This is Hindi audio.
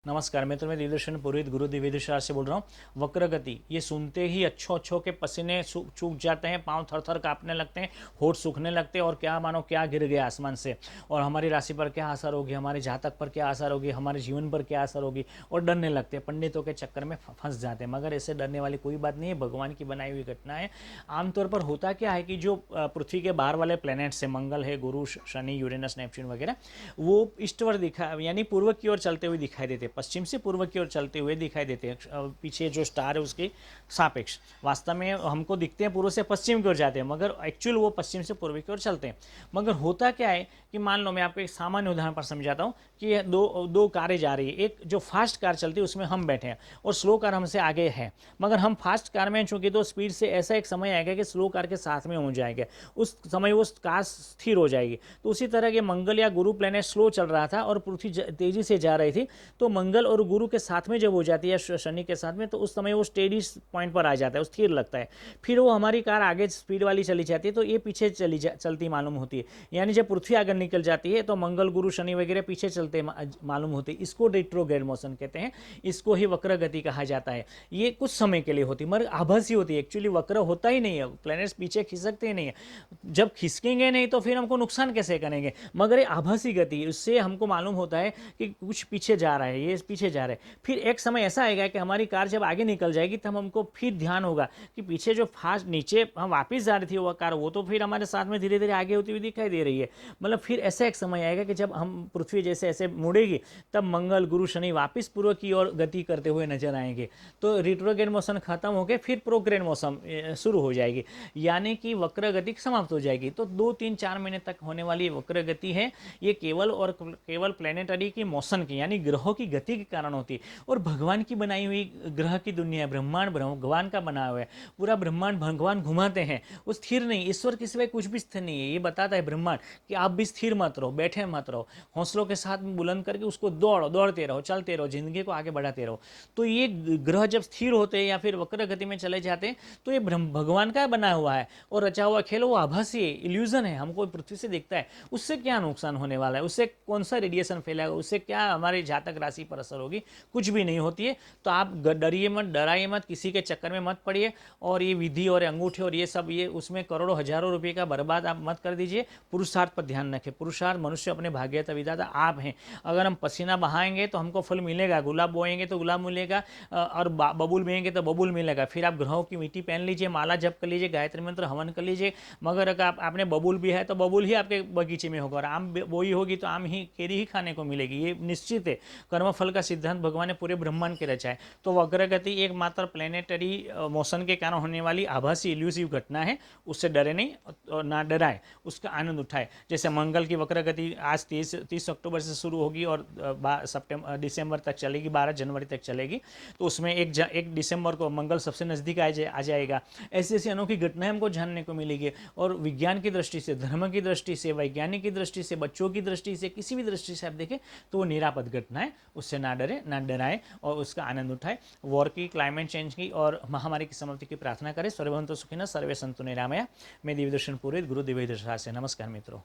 नमस्कार मित्र, मैं दिव्यदर्शन पुरोहित गुरु दिव्यदर्शन से बोल रहा हूँ। वक्र गति, ये सुनते ही अच्छों के पसीने सूख जाते हैं, पांव थर थर कांपने लगते हैं, होठ सूखने लगते हैं और क्या मानो क्या गिर गया आसमान से। और हमारी राशि पर क्या असर होगी, हमारे जातक पर क्या असर होगी, हमारे जीवन पर क्या असर होगी, और डरने लगते हैं, पंडितों के चक्कर में फंस जाते हैं। मगर ऐसे डरने वाली कोई बात नहीं है, भगवान की बनाई हुई घटना है। आमतौर पर होता क्या है कि जो पृथ्वी के बाहर वाले प्लैनेट्स है, मंगल है, गुरु, शनि, यूरेनस, नेपच्यून वगैरह, वो ईस्टवर दिखा यानी पूर्व की ओर चलते हुए दिखाई देते हैं, पश्चिम से पूर्व की ओर चलते हुए दिखाई देते हैं। पीछे जो स्टार है उसके सापेक्ष वास्तव में हमको दिखते हैं पूर्व से पश्चिम की ओर जाते हैं, मगर एक्चुअल वो पश्चिम से पूर्व की ओर चलते हैं। मगर होता क्या है कि मान लो मैं आपको एक सामान्य उदाहरण पर समझाता हूँ कि दो कारें जा रही है। एक जो फास्ट कार चलती है उसमें हम बैठे हैं और स्लो कार हमसे आगे है, मगर हम फास्ट कार में चूंकि तो स्पीड से ऐसा एक समय आएगा कि स्लो कार के साथ में हो जाएगा, उस समय वो कार स्थिर हो जाएगी। तो उसी तरह के मंगल या गुरु प्लेनेट स्लो चल रहा था और पृथ्वी तेजी से जा रही थी, तो मंगल और गुरु के साथ में जब हो जाती है, शनि के साथ में, तो उस समय वो स्टेडी पॉइंट पर आ जाता है, वो स्थिर लगता है। फिर वो हमारी कार आगे स्पीड वाली चली जाती है तो ये पीछे चलती मालूम होती है। यानी जब पृथ्वी आगे निकल जाती है तो मंगल, गुरु, शनि वगैरह पीछे चलते मालूम होते हैं। इसको रेट्रोग्रेड मोशन कहते हैं, इसको ही वक्र गति कहा जाता है। ये कुछ समय के लिए होती है, मगर आभासी होती है, एक्चुअली वक्र होता ही नहीं है। प्लैनेट्स पीछे खिसकते ही नहीं है, जब खिसकेंगे नहीं तो फिर हमको नुकसान कैसे करेंगे। मगर ये आभासी गति, उससे हमको मालूम होता है कि कुछ पीछे जा रहा है, ये पीछे जा रहा है। फिर एक समय ऐसा आएगा कि हमारी कार जब आगे निकल जाएगी तब हमको फिर ध्यान होगा कि पीछे जो फास्ट नीचे हम वापस जा रही थी वो कार, वो तो फिर हमारे साथ में धीरे धीरे आगे होती हुई दिखाई दे रही है। मतलब फिर ऐसा एक समय आएगा कि जब हम पृथ्वी जैसे ऐसे मुड़ेगी तब मंगल, गुरु, शनि वापस पूर्व की ओर गति करते हुए नजर आएंगे। तो रिट्रोग्रेड मोशन खत्म होकर फिर प्रोग्रेड मोशन शुरू हो जाएगी, यानी कि वक्र गति समाप्त हो जाएगी। तो 2-3-4 महीने तक होने वाली वक्र गति है, ये केवल और केवल प्लेनेटरी की मोशन की यानी ग्रहों की गति के कारण होती है। और भगवान की बनाई हुई ग्रह की दुनिया है, ब्रह्मांड भगवान का बना हुआ है, पूरा ब्रह्मांड भगवान घुमाते हैं। वो स्थिर नहीं, ईश्वर के सिवाय कुछ भी स्थिर नहीं है। ये बताता है ब्रह्मांड कि आप भी स्थिर मत रहो, बैठे मत रहो, हौसलों के साथ बुलंद करके उसको दौड़ते रहो, चलते रहो, जिंदगी को आगे बढ़ाते रहो। तो ये ग्रह जब स्थिर होते हैं या फिर वक्र गति में चले जाते हैं तो ये भगवान का बना हुआ है और रचा हुआ खेल, वो आभासी है, इल्यूजन है, हमको पृथ्वी से दिखता है। उससे क्या नुकसान होने वाला है, उससे कौन सा रेडिएशन फैलाएगा, उससे क्या हमारे जातक राशि पर असर होगी, कुछ भी नहीं होती है। तो आप डरिए मत, डराइए मत, किसी के चक्कर में मत पड़िए। और ये विधि और अंगूठे और ये सब, ये उसमें करोड़ों हजारों रुपए का बर्बाद आप मत कर दीजिए। पुरुषार्थ पर ध्यान रखें। पुरुषार्थ मनुष्य अपने भाग्यता विधाता आप हैं। अगर हम पसीना बहाएंगे तो हमको फल मिलेगा, गुलाब बोएंगे तो गुलाब मिलेगा, और बबूल बेंगे तो बबूल मिलेगा। फिर आप ग्रहों की मिट्टी पहन लीजिए, माला जप कर लीजिए, गायत्री मंत्र हवन कर लीजिए, मगर अगर आपने बबूल भी है तो बबूल ही आपके बगीचे में होगा, और आम बोई होगी तो आम ही, केरी ही खाने को मिलेगी। ये निश्चित है, कर्मफल का सिद्धांत भगवान ने पूरे ब्रह्मांड के रचा है। तो वक्रगति एकमात्र प्लेनेटरी मोशन के कारण होने वाली आभासी इल्यूसिव घटना है, उससे डरे नहीं और ना डराए, उसका आनंद उठाए। जैसे मंगल की वक्रगति आज 30 अक्टूबर से शुरू होगी और दिसंबर तक चलेगी, 12 जनवरी तक चलेगी। तो उसमें 1 दिसंबर को मंगल सबसे नज़दीक आ जाएगा। ऐसी ऐसी अनोखी घटनाएं हमको जानने को मिलेगी। और विज्ञान की दृष्टि से, धर्म की दृष्टि से, वैज्ञानिक की दृष्टि से, बच्चों की दृष्टि से, किसी भी दृष्टि से आप देखें तो वो निरापद घटना है। उससे ना डरे ना डराए और उसका आनंद उठाए। वॉर की, क्लाइमेट चेंज की और महामारी की समाप्ति की प्रार्थना करें। सर्वे भवन्तु सुखिनः, सर्वे सन्तु निरामया। मैं दिव्यदर्शन पुरोहित गुरु दिव्यदर्शन से। नमस्कार मित्रों।